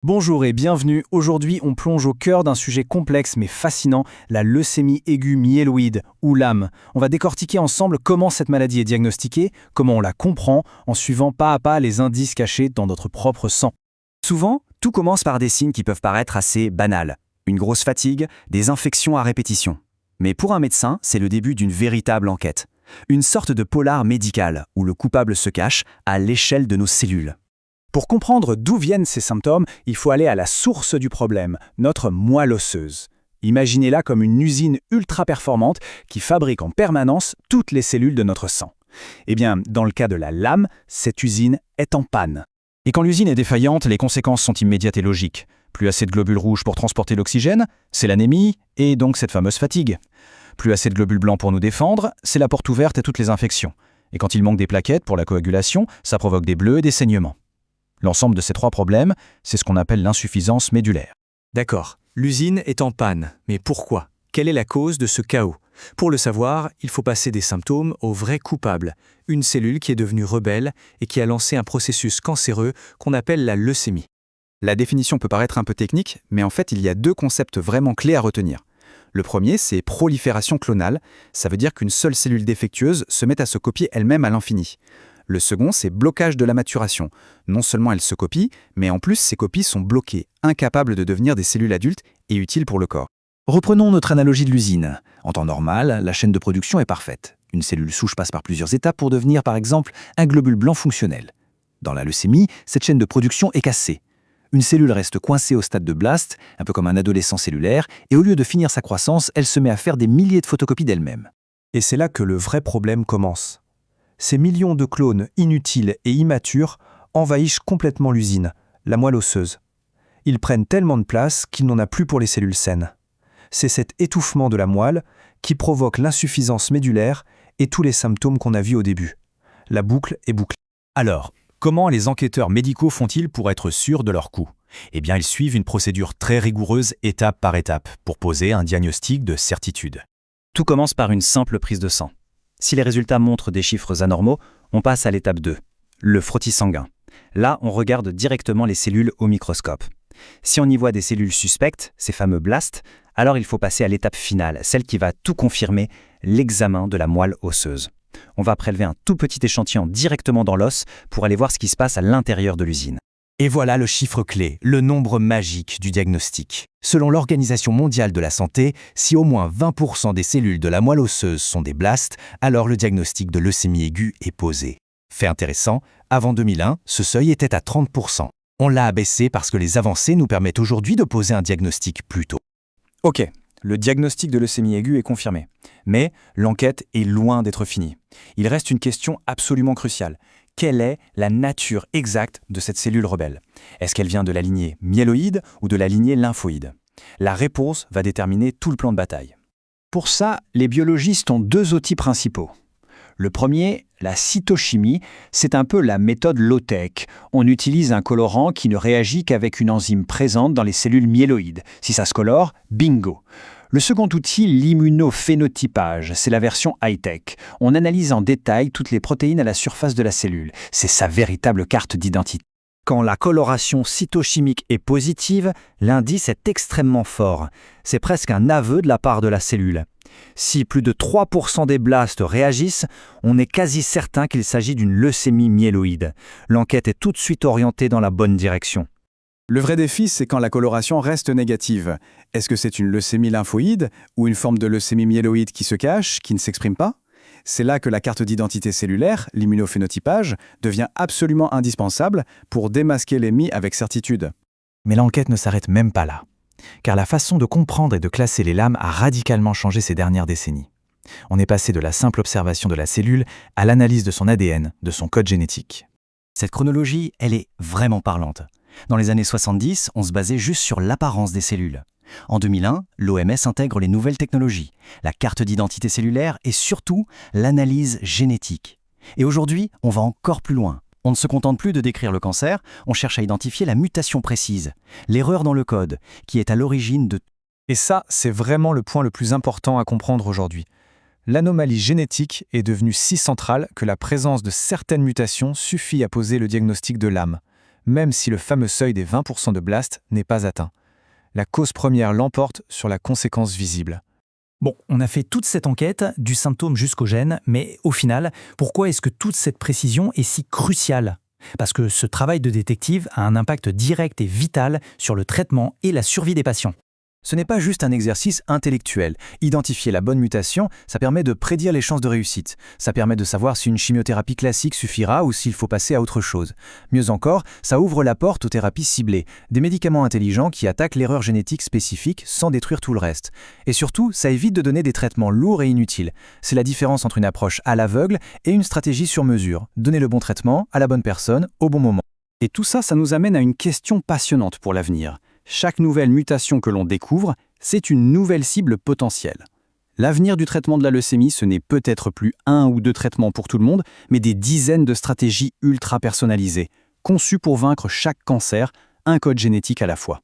Bonjour et bienvenue. Aujourd'hui, on plonge au cœur d'un sujet complexe mais fascinant, la leucémie aiguë myéloïde, ou LAM. On va décortiquer ensemble comment cette maladie est diagnostiquée, comment on la comprend, en suivant pas à pas les indices cachés dans notre propre sang. Souvent, tout commence par des signes qui peuvent paraître assez banals. Une grosse fatigue, des infections à répétition. Mais pour un médecin, c'est le début d'une véritable enquête. Une sorte de polar médical, où le coupable se cache à l'échelle de nos cellules. Pour comprendre d'où viennent ces symptômes, il faut aller à la source du problème, notre moelle osseuse. Imaginez-la comme une usine ultra performante qui fabrique en permanence toutes les cellules de notre sang. Eh bien, dans le cas de la LAM, cette usine est en panne. Et quand l'usine est défaillante, les conséquences sont immédiates et logiques. Plus assez de globules rouges pour transporter l'oxygène, c'est l'anémie, et donc cette fameuse fatigue. Plus assez de globules blancs pour nous défendre, c'est la porte ouverte à toutes les infections. Et quand il manque des plaquettes pour la coagulation, ça provoque des bleus et des saignements. L'ensemble de ces trois problèmes, c'est ce qu'on appelle l'insuffisance médulaire. D'accord, l'usine est en panne, mais pourquoi? Quelle est la cause de ce chaos? Pour le savoir, il faut passer des symptômes au vrai coupable, une cellule qui est devenue rebelle et qui a lancé un processus cancéreux qu'on appelle la leucémie. La définition peut paraître un peu technique, mais en fait, il y a deux concepts vraiment clés à retenir. Le premier, c'est prolifération clonale. Ça veut dire qu'une seule cellule défectueuse se met à se copier elle-même à l'infini. Le second, c'est blocage de la maturation. Non seulement elle se copie, mais en plus ces copies sont bloquées, incapables de devenir des cellules adultes et utiles pour le corps. Reprenons notre analogie de l'usine. En temps normal, la chaîne de production est parfaite. Une cellule souche passe par plusieurs étapes pour devenir, par exemple, un globule blanc fonctionnel. Dans la leucémie, cette chaîne de production est cassée. Une cellule reste coincée au stade de blast, un peu comme un adolescent cellulaire, et au lieu de finir sa croissance, elle se met à faire des milliers de photocopies d'elle-même. Et c'est là que le vrai problème commence. Ces millions de clones inutiles et immatures envahissent complètement l'usine, la moelle osseuse. Ils prennent tellement de place qu'il n'en a plus pour les cellules saines. C'est cet étouffement de la moelle qui provoque l'insuffisance médulaire et tous les symptômes qu'on a vus au début. La boucle est bouclée. Alors, comment les enquêteurs médicaux font-ils pour être sûrs de leur coup? Eh bien, ils suivent une procédure très rigoureuse étape par étape pour poser un diagnostic de certitude. Tout commence par une simple prise de sang. Si les résultats montrent des chiffres anormaux, on passe à l'étape 2, le frottis sanguin. Là, on regarde directement les cellules au microscope. Si on y voit des cellules suspectes, ces fameux blasts, alors il faut passer à l'étape finale, celle qui va tout confirmer, l'examen de la moelle osseuse. On va prélever un tout petit échantillon directement dans l'os pour aller voir ce qui se passe à l'intérieur de l'usine. Et voilà le chiffre clé, le nombre magique du diagnostic. Selon l'Organisation mondiale de la santé, si au moins 20% des cellules de la moelle osseuse sont des blasts, alors le diagnostic de leucémie aiguë est posé. Fait intéressant, avant 2001, ce seuil était à 30%. On l'a abaissé parce que les avancées nous permettent aujourd'hui de poser un diagnostic plus tôt. Ok, le diagnostic de leucémie aiguë est confirmé. Mais l'enquête est loin d'être finie. Il reste une question absolument cruciale. Quelle est la nature exacte de cette cellule rebelle? Est-ce qu'elle vient de la lignée myéloïde ou de la lignée lymphoïde? La réponse va déterminer tout le plan de bataille. Pour ça, les biologistes ont deux outils principaux. Le premier, la cytochimie, c'est un peu la méthode low-tech. On utilise un colorant qui ne réagit qu'avec une enzyme présente dans les cellules myéloïdes. Si ça se colore, bingo! Le second outil, l'immunophénotypage, c'est la version high-tech. On analyse en détail toutes les protéines à la surface de la cellule. C'est sa véritable carte d'identité. Quand la coloration cytochimique est positive, l'indice est extrêmement fort. C'est presque un aveu de la part de la cellule. Si plus de 3% des blasts réagissent, on est quasi certain qu'il s'agit d'une leucémie myéloïde. L'enquête est tout de suite orientée dans la bonne direction. Le vrai défi, c'est quand la coloration reste négative. Est-ce que c'est une leucémie lymphoïde ou une forme de leucémie myéloïde qui se cache, qui ne s'exprime pas? C'est là que la carte d'identité cellulaire, l'immunophénotypage, devient absolument indispensable pour démasquer l'ennemi avec certitude. Mais l'enquête ne s'arrête même pas là. Car la façon de comprendre et de classer les lames a radicalement changé ces dernières décennies. On est passé de la simple observation de la cellule à l'analyse de son ADN, de son code génétique. Cette chronologie, elle est vraiment parlante. Dans les années 70, on se basait juste sur l'apparence des cellules. En 2001, l'OMS intègre les nouvelles technologies, la carte d'identité cellulaire et surtout l'analyse génétique. Et aujourd'hui, on va encore plus loin. On ne se contente plus de décrire le cancer, on cherche à identifier la mutation précise, l'erreur dans le code, qui est à l'origine de... Et ça, c'est vraiment le point le plus important à comprendre aujourd'hui. L'anomalie génétique est devenue si centrale que la présence de certaines mutations suffit à poser le diagnostic de LAM. même si le fameux seuil des 20% de blast n'est pas atteint. La cause première l'emporte sur la conséquence visible. Bon, on a fait toute cette enquête, du symptôme jusqu'au gène, mais au final, pourquoi est-ce que toute cette précision est si cruciale ? Parce que ce travail de détective a un impact direct et vital sur le traitement et la survie des patients. Ce n'est pas juste un exercice intellectuel. Identifier la bonne mutation, ça permet de prédire les chances de réussite. Ça permet de savoir si une chimiothérapie classique suffira ou s'il faut passer à autre chose. Mieux encore, ça ouvre la porte aux thérapies ciblées, des médicaments intelligents qui attaquent l'erreur génétique spécifique sans détruire tout le reste. Et surtout, ça évite de donner des traitements lourds et inutiles. C'est la différence entre une approche à l'aveugle et une stratégie sur mesure. Donner le bon traitement à la bonne personne au bon moment. Et tout ça, ça nous amène à une question passionnante pour l'avenir. Chaque nouvelle mutation que l'on découvre, c'est une nouvelle cible potentielle. L'avenir du traitement de la leucémie, ce n'est peut-être plus 1 ou 2 traitements pour tout le monde, mais des dizaines de stratégies ultra personnalisées, conçues pour vaincre chaque cancer, un code génétique à la fois.